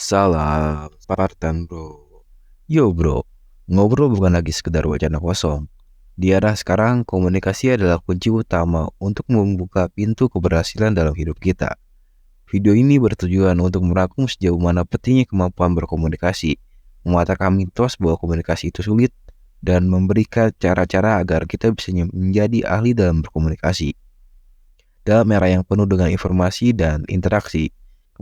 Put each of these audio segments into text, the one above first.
Salam Spartan bro. Yo bro, ngobrol bukan lagi sekedar wacana kosong. Di era sekarang, komunikasi adalah kunci utama untuk membuka pintu keberhasilan dalam hidup kita. Video ini bertujuan untuk merangkum sejauh mana pentingnya kemampuan berkomunikasi, mematakan mitos bahwa komunikasi itu sulit, dan memberikan cara-cara agar kita bisa menjadi ahli dalam berkomunikasi. Dalam era yang penuh dengan informasi dan interaksi,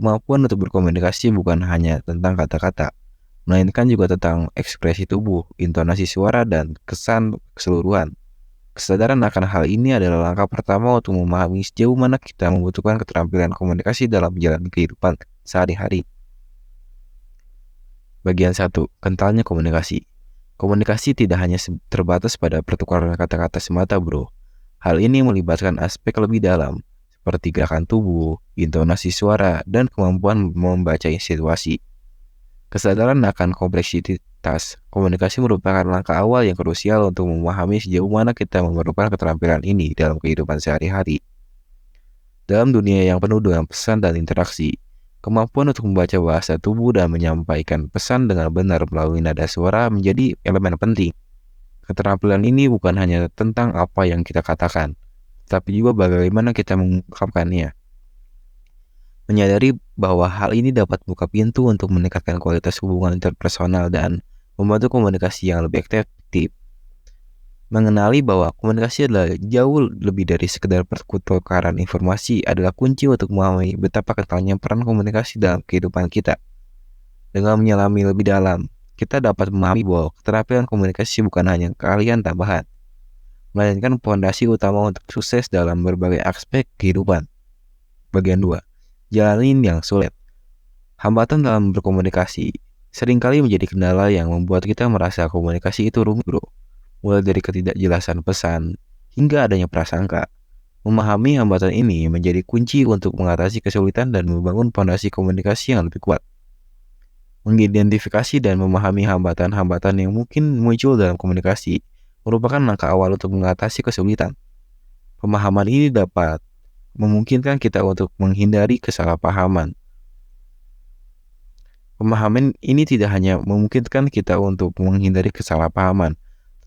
kemampuan untuk berkomunikasi bukan hanya tentang kata-kata, melainkan juga tentang ekspresi tubuh, intonasi suara, dan kesan keseluruhan. Kesadaran akan hal ini adalah langkah pertama untuk memahami sejauh mana kita membutuhkan keterampilan komunikasi dalam menjalani kehidupan sehari-hari. Bagian 1. Kentalnya komunikasi. Komunikasi tidak hanya terbatas pada pertukaran kata-kata semata, bro. Hal ini melibatkan aspek lebih dalam, seperti gerakan tubuh, intonasi suara, dan kemampuan membaca situasi. Kesadaran akan kompleksitas komunikasi merupakan langkah awal yang krusial untuk memahami sejauh mana kita memerlukan keterampilan ini dalam kehidupan sehari-hari. Dalam dunia yang penuh dengan pesan dan interaksi, kemampuan untuk membaca bahasa tubuh dan menyampaikan pesan dengan benar melalui nada suara menjadi elemen penting. Keterampilan ini bukan hanya tentang apa yang kita katakan, tapi juga bagaimana kita mengungkapkannya. Menyadari bahwa hal ini dapat membuka pintu untuk meningkatkan kualitas hubungan interpersonal dan membantu komunikasi yang lebih efektif. Mengenali bahwa komunikasi adalah jauh lebih dari sekedar pertukaran informasi adalah kunci untuk memahami betapa kentalnya peran komunikasi dalam kehidupan kita. Dengan menyelami lebih dalam, kita dapat memahami bahwa keterampilan komunikasi bukan hanya keahlian tambahan, melainkan fondasi utama untuk sukses dalam berbagai aspek kehidupan. Bagian 2. Jalanin yang sulit. Hambatan dalam berkomunikasi seringkali menjadi kendala yang membuat kita merasa komunikasi itu rumit, bro. Mulai dari ketidakjelasan pesan hingga adanya prasangka. Memahami hambatan ini menjadi kunci untuk mengatasi kesulitan dan membangun fondasi komunikasi yang lebih kuat. Mengidentifikasi dan memahami hambatan-hambatan yang mungkin muncul dalam komunikasi merupakan langkah awal untuk mengatasi kesulitan. Pemahaman ini dapat memungkinkan kita untuk menghindari kesalahpahaman. Pemahaman ini tidak hanya memungkinkan kita untuk menghindari kesalahpahaman,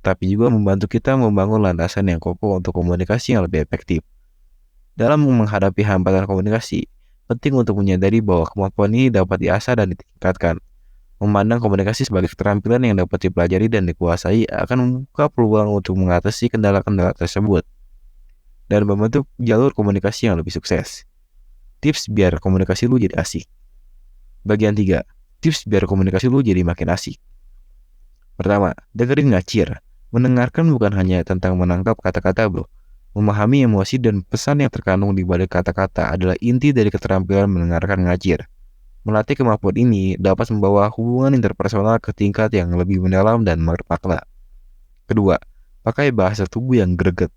tetapi juga membantu kita membangun landasan yang kokoh untuk komunikasi yang lebih efektif. Dalam menghadapi hambatan komunikasi, penting untuk menyadari bahwa kemampuan ini dapat diasah dan ditingkatkan. Memandang komunikasi sebagai keterampilan yang dapat dipelajari dan dikuasai akan membuka peluang untuk mengatasi kendala-kendala tersebut dan membentuk jalur komunikasi yang lebih sukses. Tips biar komunikasi lu jadi asik. Bagian 3. Tips biar komunikasi lu jadi makin asik. Pertama, dengerin ngacir. Mendengarkan bukan hanya tentang menangkap kata-kata, bro. Memahami emosi dan pesan yang terkandung di balik kata-kata adalah inti dari keterampilan mendengarkan ngacir. Melatih kemampuan ini dapat membawa hubungan interpersonal ke tingkat yang lebih mendalam dan bermakna. Kedua, pakai bahasa tubuh yang greget.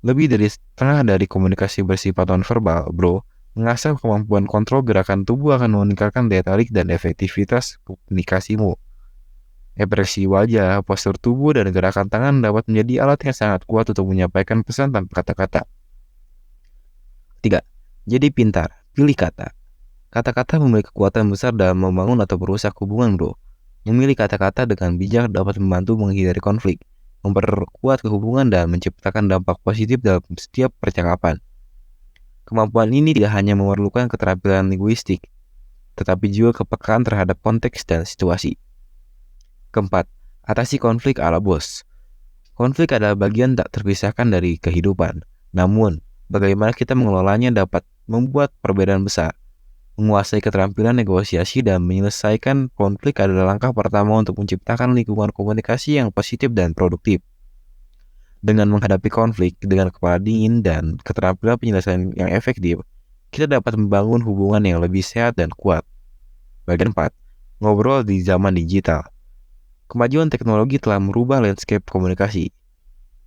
Lebih dari setengah dari komunikasi bersifat nonverbal, bro. Mengasah kemampuan kontrol gerakan tubuh akan meningkatkan daya tarik dan efektivitas komunikasimu. Ekspresi wajah, postur tubuh, dan gerakan tangan dapat menjadi alat yang sangat kuat untuk menyampaikan pesan tanpa kata-kata. 3. Jadi pintar, pilih kata. Kata-kata memiliki kekuatan besar dalam membangun atau merusak hubungan, bro. Memilih kata-kata dengan bijak dapat membantu menghindari konflik, memperkuat hubungan, dan menciptakan dampak positif dalam setiap percakapan. Kemampuan ini tidak hanya memerlukan keterampilan linguistik, tetapi juga kepekaan terhadap konteks dan situasi. Keempat, atasi konflik ala bos. Konflik adalah bagian tak terpisahkan dari kehidupan. Namun, bagaimana kita mengelolanya dapat membuat perbedaan besar. Menguasai keterampilan negosiasi dan menyelesaikan konflik adalah langkah pertama untuk menciptakan lingkungan komunikasi yang positif dan produktif. Dengan menghadapi konflik dengan kepala dingin dan keterampilan penyelesaian yang efektif, kita dapat membangun hubungan yang lebih sehat dan kuat. Bagian 4, ngobrol di zaman digital. Kemajuan teknologi telah merubah landscape komunikasi,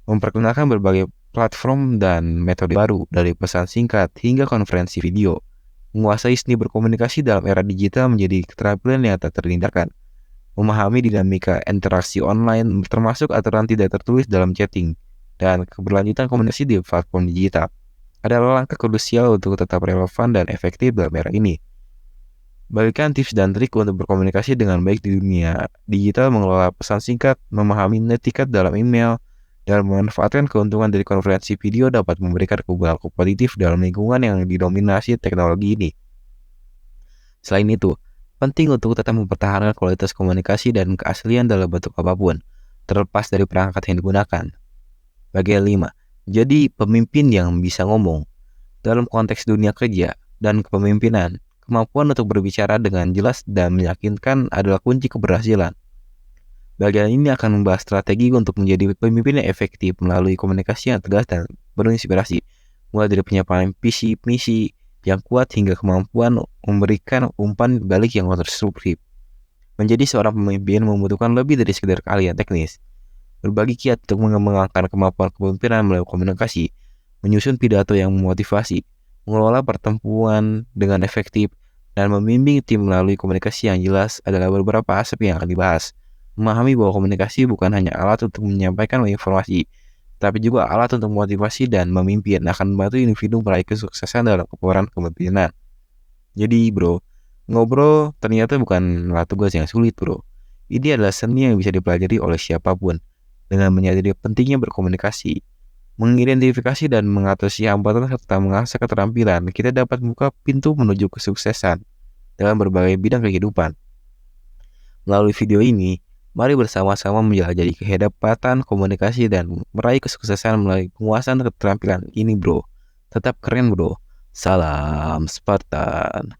memperkenalkan berbagai platform dan metode baru dari pesan singkat hingga konferensi video. Menguasai seni berkomunikasi dalam era digital menjadi keterampilan yang tak terhindarkan. Memahami dinamika interaksi online termasuk aturan tidak tertulis dalam chatting dan keberlanjutan komunikasi di platform digital adalah langkah krusial untuk tetap relevan dan efektif dalam era ini. Bagikan tips dan trik untuk berkomunikasi dengan baik di dunia digital, mengelola pesan singkat, memahami netiquette dalam email, dan memanfaatkan keuntungan dari konferensi video dapat memberikan keunggulan kompetitif dalam lingkungan yang didominasi teknologi ini. Selain itu, penting untuk tetap mempertahankan kualitas komunikasi dan keaslian dalam bentuk apapun, terlepas dari perangkat yang digunakan. Bagian 5. Jadi pemimpin yang bisa ngomong. Dalam konteks dunia kerja dan kepemimpinan, kemampuan untuk berbicara dengan jelas dan meyakinkan adalah kunci keberhasilan. Bagian ini akan membahas strategi untuk menjadi pemimpin yang efektif melalui komunikasi yang tegas dan berinspirasi, mulai dari penyampaian visi misi yang kuat hingga kemampuan memberikan umpan balik yang konstruktif. Menjadi seorang pemimpin membutuhkan lebih dari sekedar keahlian teknis. Berbagi kiat untuk mengembangkan kemampuan kepemimpinan melalui komunikasi, menyusun pidato yang memotivasi, mengelola pertemuan dengan efektif, dan membimbing tim melalui komunikasi yang jelas adalah beberapa aspek yang akan dibahas. Memahami bahwa komunikasi bukan hanya alat untuk menyampaikan informasi, tapi juga alat untuk motivasi dan memimpin, akan membantu individu meraih kesuksesan dalam peran kepemimpinan. Jadi bro, ngobrol ternyata bukanlah tugas yang sulit bro. Ini adalah seni yang bisa dipelajari oleh siapapun. Dengan menyadari pentingnya berkomunikasi, mengidentifikasi dan mengatasi hambatan serta mengasah keterampilan, kita dapat membuka pintu menuju kesuksesan dalam berbagai bidang kehidupan. Melalui video ini, mari bersama-sama menjelajahi kehebatan komunikasi dan meraih kesuksesan melalui penguasaan keterampilan ini bro. Tetap keren bro. Salam Spartan.